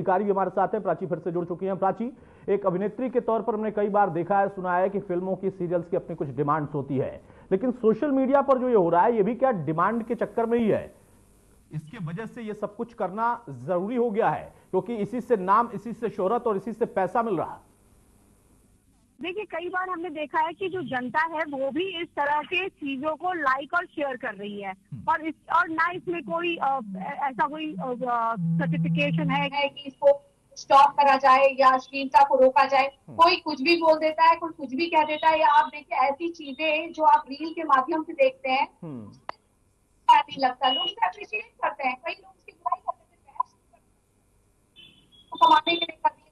अधिकारी भी हमारे साथ हैं। प्राची फिर से जुड़ चुकी हैं। प्राची, एक अभिनेत्री के तौर पर हमने कई बार देखा है, सुना है कि फिल्मों की, सीरियल्स की अपनी कुछ डिमांड्स होती है, लेकिन सोशल मीडिया पर जो ये हो रहा है, ये भी क्या डिमांड के चक्कर में ही है? इसके वजह से ये सब कुछ करना जरूरी हो गया है, क्योंकि इसी से नाम, इसी से शोहरत और इसी से पैसा मिल रहा है। देखिए, कई बार हमने देखा है कि जो जनता है वो भी इस तरह के चीजों को लाइक और शेयर कर रही है, और ना इसमें कोई ऐसा कोई सर्टिफिकेशन है कि इसको स्टॉप करा जाए या अश्लीलता को रोका जाए। कोई कुछ भी बोल देता है, कोई कुछ भी कह देता है, या आप देखिए ऐसी चीजें जो आप रील के माध्यम से देखते हैं, नहीं लगता, लोग अप्रिशिएट करते हैं। कई लोग उसकी बुराई करते हैं, कमाने के लिए करते हैं,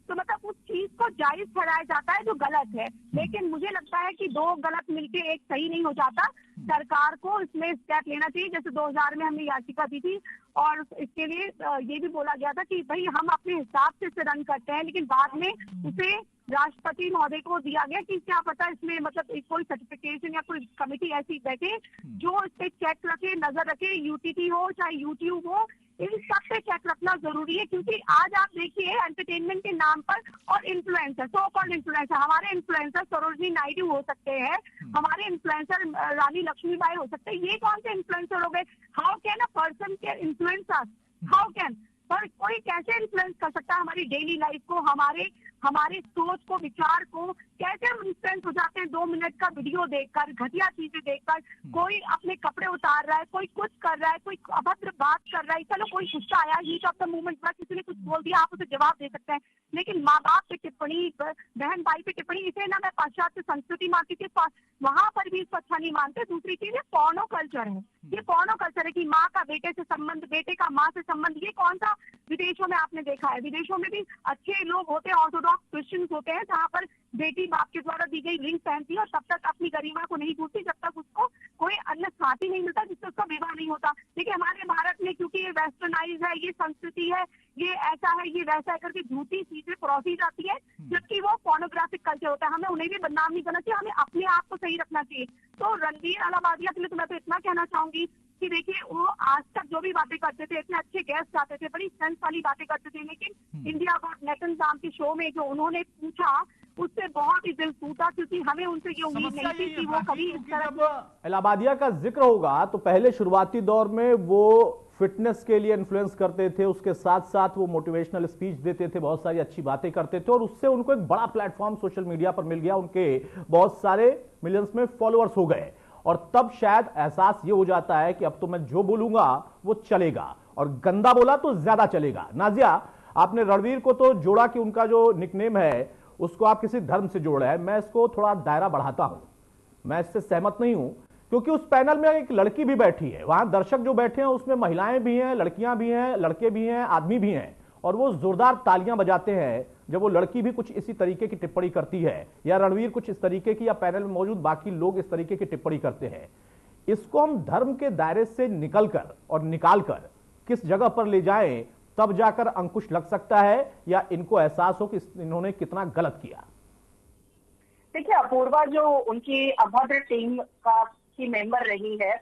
तो मतलब उस चीज को जायज ठहराया जाता है जो गलत है। लेकिन मुझे लगता है कि दो गलत मिलके एक सही नहीं हो जाता। सरकार को इसमें स्टेप लेना चाहिए। जैसे 2000 में हमने याचिका दी थी और इसके लिए ये भी बोला गया था कि भाई हम अपने हिसाब से इसे रन करते हैं, लेकिन बाद में उसे राष्ट्रपति महोदय को दिया गया कि क्या पता इसमें मतलब कोई सर्टिफिकेशन या कोई कमेटी ऐसी बैठे जो इस पे चेक रखे, नजर रखे। यूटीटी हो चाहे यूट्यूब हो, इन सब पे चेक रखना जरूरी है। क्योंकि आज आप देखिए एंटरटेनमेंट के नाम पर, और इन्फ्लुएंसर, सो कॉल्ड इन्फ्लुएंसर, हमारे इन्फ्लुएंसर सरोजनी नायडू हो सकते हैं, हमारे इन्फ्लुएंसर रानी लक्ष्मीबाई हो सकते हैं। ये कौन से इन्फ्लुएंसर हो गए? How can a person can influence us? How can? पर कोई कैसे इन्फ्लुएंस कर सकता है हमारी डेली लाइफ को, हमारे सोच को, विचार को? कैसे हम इन्फ्लुएंस हो जाते हैं 2 मिनट का वीडियो देखकर, घटिया चीजें देखकर। कोई अपने कपड़े उतार रहा है, कोई कुछ कर रहा है, कोई अभद्र बात कर रहा है, चलो कोई गुस्सा आया, हीट ऑफ द मोमेंट पर किसी ने कुछ बोल दिया, आप उसे जवाब दे सकते हैं। लेकिन माँ बाप पे टिप्पणी, बहन भाई पे टिप्पणी, इसे ना मैं पाश्चात्य संस्कृति मानती थी, वहां पर भी इसको अच्छा नहीं मानते। दूसरी चीज है पोर्नो कल्चर है। ये पोर्नो कल्चर है कि माँ का बेटे से संबंध, बेटे का माँ से संबंध। ये कौन सा विदेशों में आपने देखा है? विदेशों में भी अच्छे लोग होते हैं, ऑर्थोडॉक्स क्रिश्चियंस होते हैं, जहाँ पर बेटी बाप के द्वारा दी गई रिंग पहनती है और तब तक अपनी गरिमा को नहीं भूलती जब तक उसको कोई अन्य साथी नहीं मिलता जिससे उसका विवाह नहीं होता। देखिए हमारे भारत में क्योंकि ये वेस्टर्नाइज है, ये संस्कृति है, ये ऐसा है, ये वैसा है करके झूठी चीजें परोसी जाती है, जबकि वो पोर्नोग्राफिक कल्चर होता है। हमें उन्हें भी बदनाम नहीं करना चाहिए, हमें अपने आप को सही रखना चाहिए। तो रणवीर अलाहाबादिया के लिए तो मैं तो इतना कहना चाहूंगी कि देखिए, वो आज तक जो भी बातें करते थे, इतने अच्छे गेस्ट आते थे, बड़ी सेंस वाली बातें करते थे, लेकिन इंडिया गॉट टैलेंट नाम के शो में जो उन्होंने पूछा, उससे बहुत ही दिल टूटा, क्योंकि हमें उनसे ये उम्मीद नहीं थी कि वो कभी इस तरह। जब इलाहाबादिया का जिक्र होगा तो पहले शुरुआती दौर में वो फिटनेस के लिए इन्फ्लुएंस करते थे, उसके साथ साथ वो मोटिवेशनल स्पीच देते थे, बहुत सारी अच्छी बातें करते थे, और उससे उनको एक बड़ा प्लेटफॉर्म सोशल मीडिया पर मिल गया, उनके बहुत सारे मिलियंस में फॉलोअर्स हो गए, और तब शायद एहसास ये हो जाता है कि अब तो मैं जो बोलूंगा वो चलेगा, और गंदा बोला तो ज्यादा चलेगा। नाजिया, आपने रणवीर को तो जोड़ा कि उनका जो निकनेम है उसको आप किसी धर्म से जोड़ रहे हैं। मैं इसको थोड़ा दायरा बढ़ाता हूं, मैं इससे सहमत नहीं हूं, क्योंकि उस पैनल में एक लड़की भी बैठी है, वहां दर्शक जो बैठे हैं उसमें महिलाएं भी हैं, लड़कियां भी हैं, लड़के भी हैं, आदमी भी हैं, और वो जोरदार तालियां बजाते हैं जब वो लड़की भी कुछ इसी तरीके की टिप्पणी करती है, या रणवीर कुछ इस तरीके की, या पैनल में मौजूद बाकी लोग इस तरीके की टिप्पणी करते हैं। इसको हम धर्म के दायरे से निकलकर और निकालकर किस जगह पर ले जाएं, तब जाकर अंकुश लग सकता है, या इनको एहसास हो कि इन्होंने कितना गलत किया? देखिए, अपूर्वा जो उनकी अभद्र टीम की मेंबर रही है,